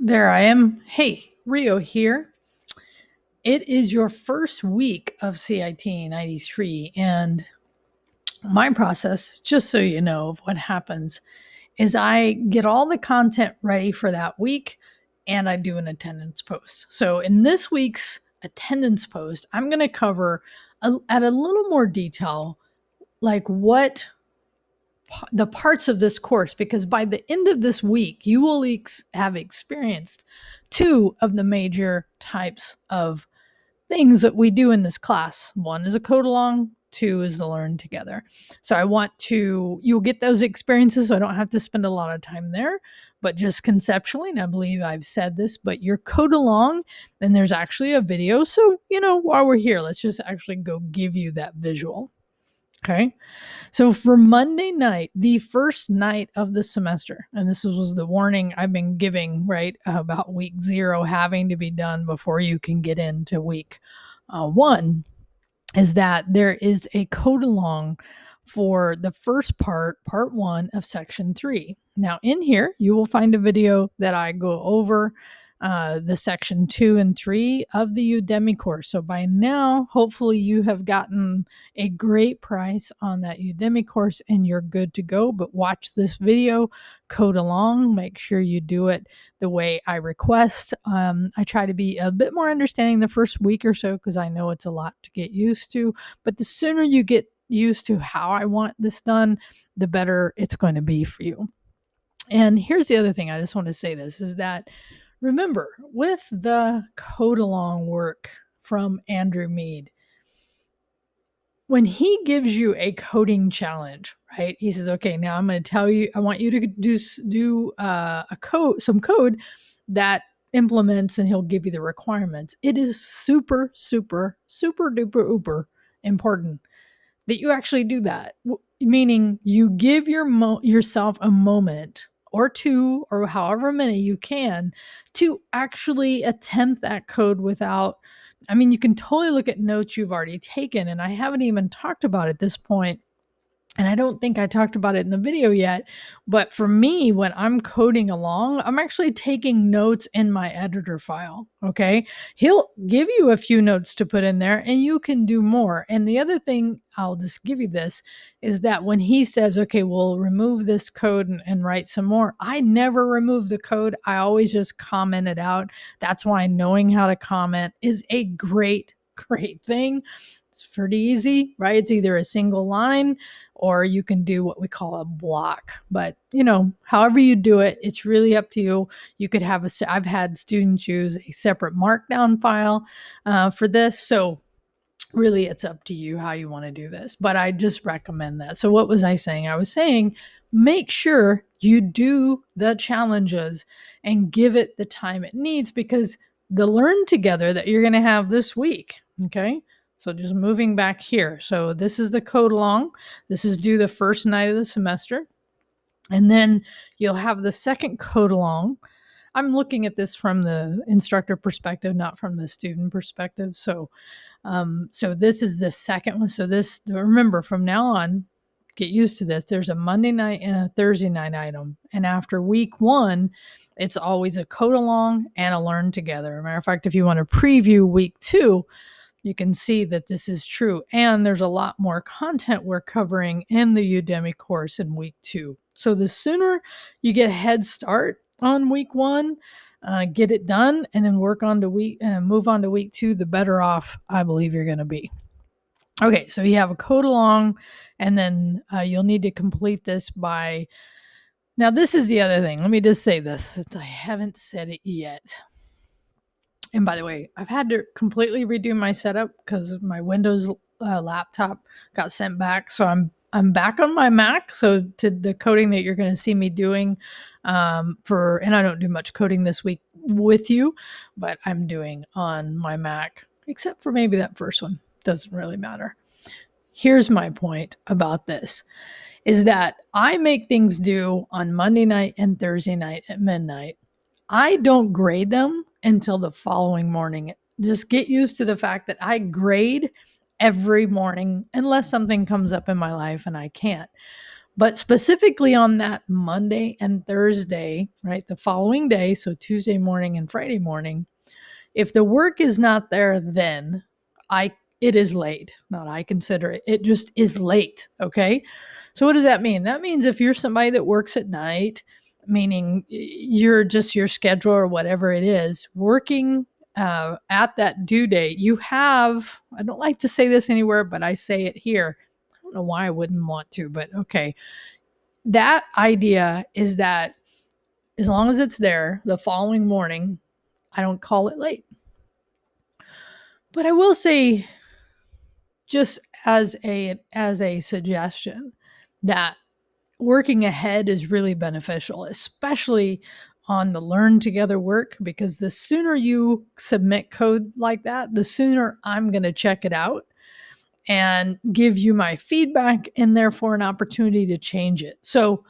There I am. Hey, Rio here. It is your first week of CIT 93, and my process, just so you know of what happens, is I get all the content ready for that week and I do an attendance post. So in this week's attendance post, I'm going to cover at a little more detail, like what the parts of this course, because by the end of this week, you will have experienced two of the major types of things that we do in this class. One is a code along, two is the learn together. So you'll get those experiences, so I don't have to spend a lot of time there. But just conceptually, and I believe I've said this, but your code along, then there's actually a video. So, while we're here, let's just actually go give you that visual. Okay. So for Monday night, the first night of the semester, and this was the warning I've been giving, right, about week 0 having to be done before you can get into week 1, is that there is a code along for the first part 1 of section 3. Now in here, you will find a video that I go over the section 2 and 3 of the Udemy course. So by now, hopefully you have gotten a great price on that Udemy course and you're good to go. But watch this video, code along, make sure you do it the way I request. I try to be a bit more understanding the first week or so because I know it's a lot to get used to. But the sooner you get used to how I want this done, the better it's going to be for you. And here's the other thing, I just want to say this, is that remember, with the code along work from Andrew Mead, when he gives you a coding challenge, right? He says, okay, now I'm going to tell you, I want you to do some code that implements, and he'll give you the requirements. It is super, super, super duper uber important that you actually do that. Meaning you give yourself a moment or two, or however many you can, to actually attempt that code without, you can totally look at notes you've already taken, and I haven't even talked about at this point. And I don't think I talked about it in the video yet, but for me, when I'm coding along, I'm actually taking notes in my editor file, okay? He'll give you a few notes to put in there and you can do more. And the other thing, I'll just give you this, is that when he says, okay, we'll remove this code and write some more, I never remove the code. I always just comment it out. That's why knowing how to comment is a great thing. It's pretty easy, right? It's either a single line or you can do what we call a block. But, however you do it, it's really up to you. You could have I've had students use a separate markdown file for this. So really it's up to you how you want to do this. But I just recommend that. So what was I saying? I was saying, make sure you do the challenges and give it the time it needs, because the learn together that you're going to have this week, okay? So just moving back here. So this is the code along. This is due the first night of the semester. And then you'll have the second code along. I'm looking at this from the instructor perspective, not from the student perspective. So this is the second one. So remember, from now on, get used to this. There's a Monday night and a Thursday night item. And after week 1, it's always a code along and a learn together. As a matter of fact, if you want to preview week 2, you can see that this is true. And there's a lot more content we're covering in the Udemy course in week 2. So the sooner you get a head start on week 1, get it done, and then move on to week 2, the better off I believe you're going to be. Okay, so you have a code along, and then you'll need to complete this by. Now, this is the other thing. Let me just say this, since I haven't said it yet. And by the way, I've had to completely redo my setup because my Windows laptop got sent back. So I'm back on my Mac. So to the coding that you're going to see me doing and I don't do much coding this week with you, but I'm doing on my Mac, except for maybe that first one. Doesn't really matter. Here's my point about this, is that I make things due on Monday night and Thursday night at midnight. I don't grade them until the following morning. Just get used to the fact that I grade every morning unless something comes up in my life and I can't. But specifically on that Monday and Thursday, right, the following day, so Tuesday morning and Friday morning, if the work is not there, then it is late. Not I consider it. It just is late. Okay. So what does that mean? That means if you're somebody that works at night, meaning you're just your schedule or whatever it is, working at that due date, you have, I don't like to say this anywhere, but I say it here. I don't know why I wouldn't want to, but okay. That idea is that as long as it's there the following morning, I don't call it late. But I will say, just as a suggestion, that working ahead is really beneficial, especially on the learn together work, because the sooner you submit code like that, the sooner I'm going to check it out and give you my feedback and therefore an opportunity to change it. So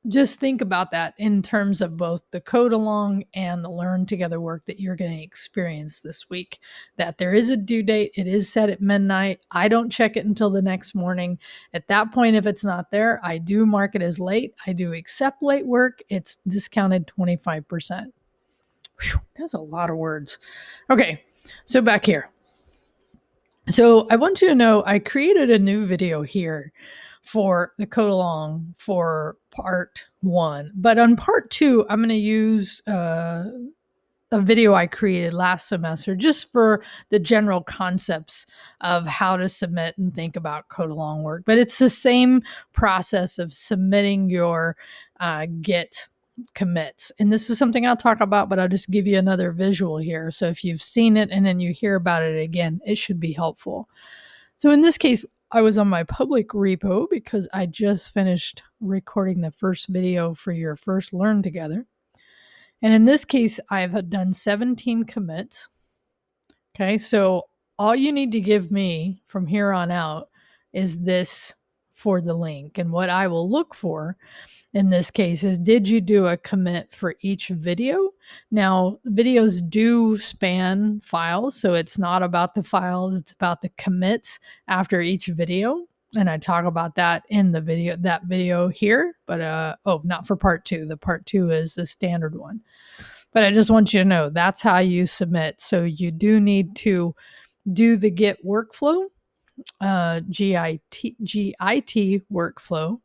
just think about that in terms of both the code along and the learn together work that you're going to experience this week. That there is a due date. It is set at midnight. I don't check it until the next morning. At that point, if it's not there, I do mark it as late. I do accept late work. It's discounted 25%. Whew, that's a lot of words. Okay, so back here. So I want you to know I created a new video here for the code along for part 1. But on part 2, I'm going to use a video I created last semester just for the general concepts of how to submit and think about code along work. But it's the same process of submitting your Git commits. And this is something I'll talk about, but I'll just give you another visual here. So if you've seen it and then you hear about it again, it should be helpful. So in this case, I was on my public repo because I just finished recording the first video for your first Learn Together. And in this case, I've done 17 commits. Okay, so all you need to give me from here on out is this for the link. And what I will look for in this case is, did you do a commit for each video? Now, videos do span files, so it's not about the files, it's about the commits after each video. And I talk about that in the video here, but not for part 2. The part 2 is the standard one. But I just want you to know that's how you submit. So you do need to do the Git workflow, GIT workflow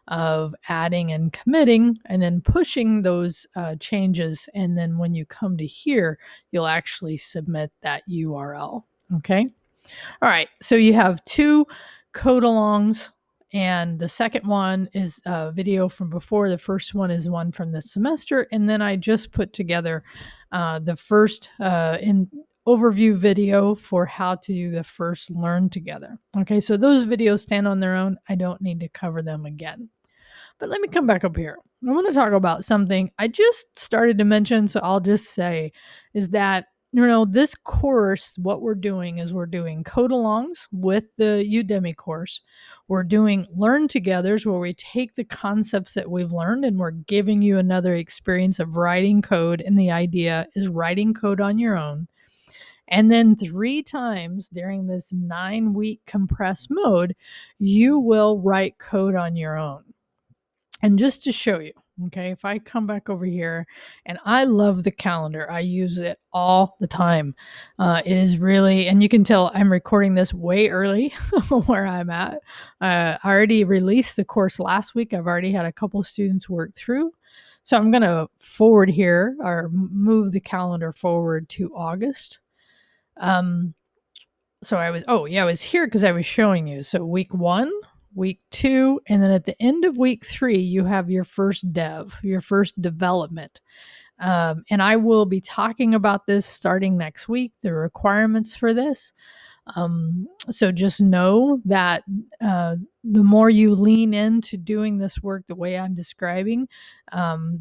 of adding and committing and then pushing those changes. And then when you come to here, you'll actually submit that URL. Okay. All right. So you have 2 code alongs. And the second one is a video from before. The first one is one from the semester. And then I just put together the first overview video for how to do the first Learn Together. Okay, so those videos stand on their own. I don't need to cover them again. But let me come back up here. I want to talk about something I just started to mention, so I'll just say is that, this course, what we're doing is we're doing code alongs with the Udemy course. We're doing Learn Togethers where we take the concepts that we've learned and we're giving you another experience of writing code. And the idea is writing code on your own. And then 3 times during this 9-week compressed mode, you will write code on your own. And just to show you, okay, if I come back over here, and I love the calendar, I use it all the time. It is really, and you can tell I'm recording this way early where I'm at. I already released the course last week. I've already had a couple students work through. So I'm going to forward here or move the calendar forward to August. So I was here because I was showing you. So week 1, week 2, and then at the end of week 3, you have your first your first development. And I will be talking about this starting next week, the requirements for this. So just know that the more you lean into doing this work the way I'm describing,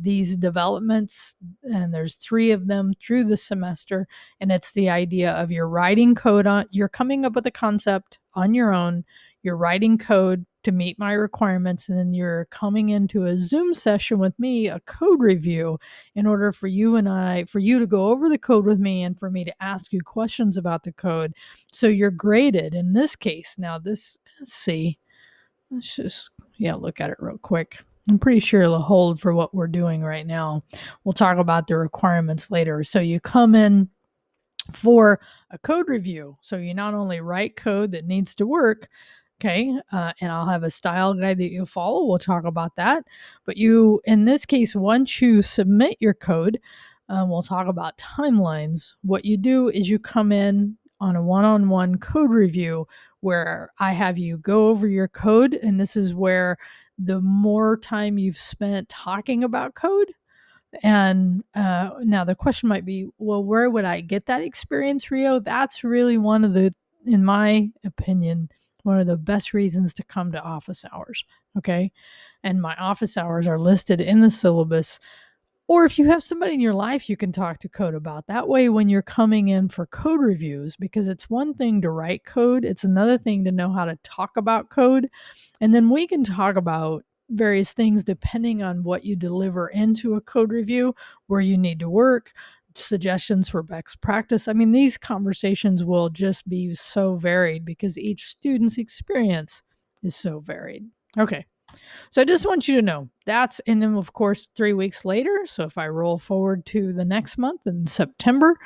these developments, and there's 3 of them through the semester, and it's the idea of you're writing code you're coming up with a concept on your own, you're writing code to meet my requirements, and then you're coming into a Zoom session with me, a code review, in order for you to go over the code with me and for me to ask you questions about the code. So you're graded in this case. Now let's see. Let's just, look at it real quick. I'm pretty sure it'll hold for what we're doing right now. We'll talk about the requirements later. So you come in for a code review. So you not only write code that needs to work, okay, and I'll have a style guide that you follow. We'll talk about that. But you, in this case, once you submit your code, we'll talk about timelines. What you do is you come in on a one-on-one code review where I have you go over your code, and this is where the more time you've spent talking about code, and now the question might be, well, where would I get that experience, Rio? That's really one of the, in my opinion, one of the best reasons to come to office hours. Okay. And my office hours are listed in the syllabus. Or if you have somebody in your life you can talk to code about. That way, when you're coming in for code reviews, because it's one thing to write code, it's another thing to know how to talk about code. And then we can talk about various things depending on what you deliver into a code review, where you need to work, suggestions for best practice. I mean, these conversations will just be so varied because each student's experience is so varied. Okay. So I just want you to know that's, and then of course, 3 weeks later. So if I roll forward to the next month in September,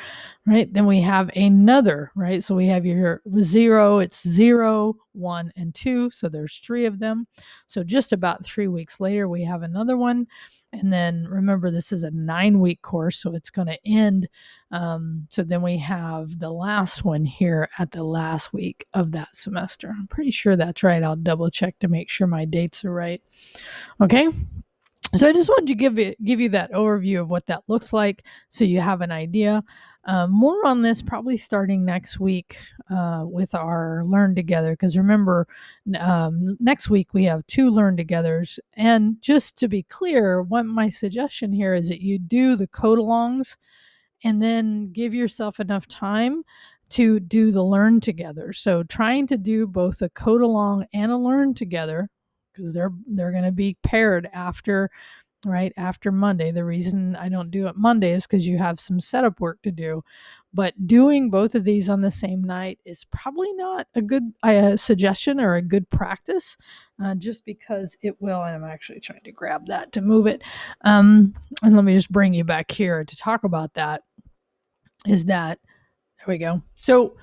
right, then we have another, right? So we have your 0, it's 0, 1, and 2. So there's 3 of them. So just about 3 weeks later, we have another one. And then remember, this is a 9-week course, so it's going to end. So then we have the last one here at the last week of that semester. I'm pretty sure that's right. I'll double check to make sure my dates are right. Okay. So I just wanted to give you that overview of what that looks like, so you have an idea. More on this probably starting next week with our Learn Together, because remember, next week we have 2 Learn Togethers. And just to be clear, what my suggestion here is that you do the code alongs and then give yourself enough time to do the Learn Together. So trying to do both a code along and a Learn Together, because they're going to be paired after, right after Monday. The reason I don't do it Monday is because you have some setup work to do. But doing both of these on the same night is probably not a good suggestion or a good practice, just because it will. And I'm actually trying to grab that to move it. And let me just bring you back here to talk about that. Is that, there we go. So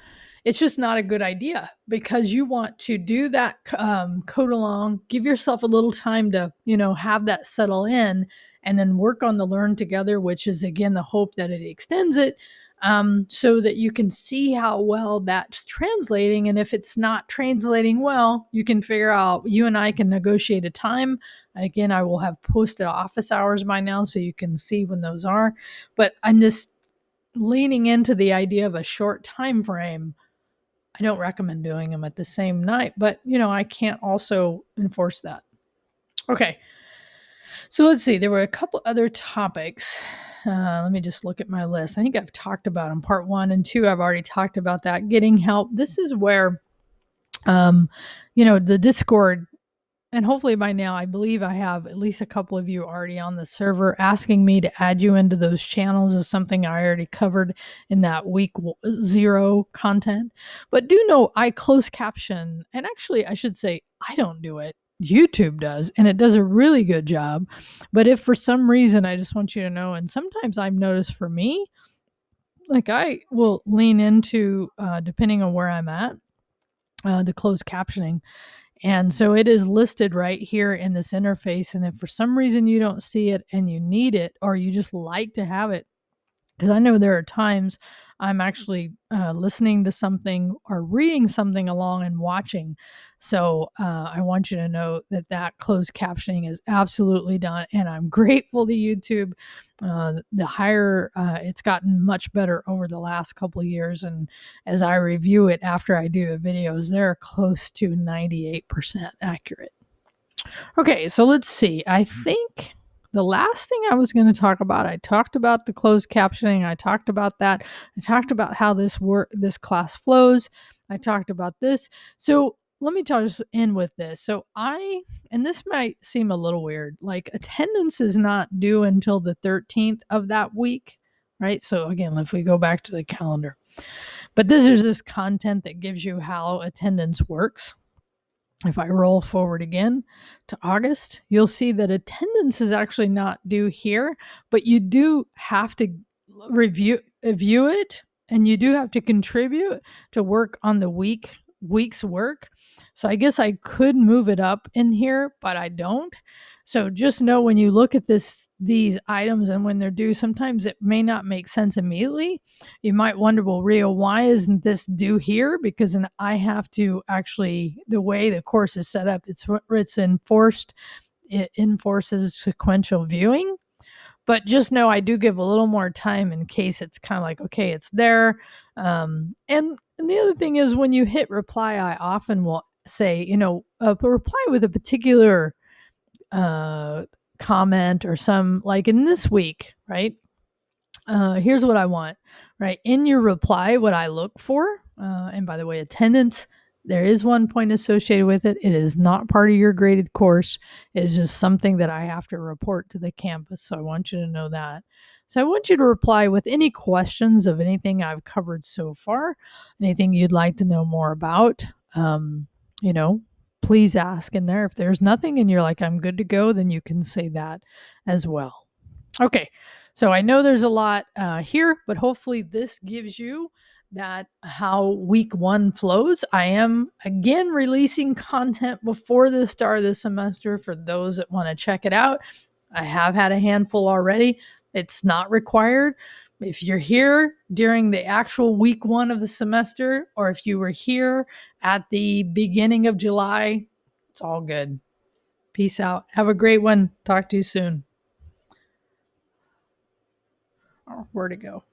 it's just not a good idea, because you want to do that code along, give yourself a little time to, have that settle in, and then work on the Learn Together, which is, again, the hope that it extends it, so that you can see how well that's translating. And if it's not translating well, you can figure out, you and I can negotiate a time. Again, I will have posted office hours by now, so you can see when those are. But I'm just leaning into the idea of a short time frame. I don't recommend doing them at the same night, but I can't also enforce that. Okay. So let's see. There were a couple other topics. Let me just look at my list. I think I've talked about them. Part 1 and 2, I've already talked about that. Getting help. This is where, the Discord, and hopefully by now, I believe I have at least a couple of you already on the server. Asking me to add you into those channels is something I already covered in that week 0 content. But do know I close caption, and actually I should say I don't do it. YouTube does, and it does a really good job. But if for some reason, I just want you to know, and sometimes I've noticed for me, like I will lean into, depending on where I'm at, the closed captioning. And so it is listed right here in this interface. And if for some reason you don't see it and you need it, or you just like to have it, because I know there are times I'm actually listening to something or reading something along and watching. So I want you to know that closed captioning is absolutely done. And I'm grateful to YouTube. The higher, it's gotten much better over the last couple of years. And as I review it after I do the videos, they're close to 98% accurate. Okay, so let's see. I think the last thing I was going to talk about, I talked about the closed captioning. I talked about that. I talked about how this class flows. I talked about this. So let me just end with this. So and this might seem a little weird, like attendance is not due until the 13th of that week, right? So again, if we go back to the calendar, but this is content that gives you how attendance works. If I roll forward again to August, you'll see that attendance is actually not due here, but you do have to view it, and you do have to contribute to work on the week's work. So I guess I could move it up in here, but I don't. So just know when you look at these items and when they're due, sometimes it may not make sense immediately. You might wonder, well, Rio, why isn't this due here? Because then I have to actually, the way the course is set up, it's enforced. It enforces sequential viewing. But just know I do give a little more time in case it's kind of like, okay, it's there. And the other thing is when you hit reply, I often will say, reply with a particular uh, comment or some, like in this week, right? Here's what I want, right? In your reply, what I look for, and by the way, attendance, there is 1 point associated with it. It is not part of your graded course. It is just something that I have to report to the campus. So I want you to know that. So I want you to reply with any questions of anything I've covered so far, anything you'd like to know more about. You know, please ask in there. If there's nothing and you're like, I'm good to go, then you can say that as well. Okay, so I know there's a lot here, but hopefully this gives you that how week 1 flows. I am again releasing content before the start of the semester for those that want to check it out. I have had a handful already. It's not required. If you're here during the actual week 1 of the semester, or if you were here at the beginning of July, it's all good. Peace out. Have a great one. Talk to you soon. Oh, where'd it go?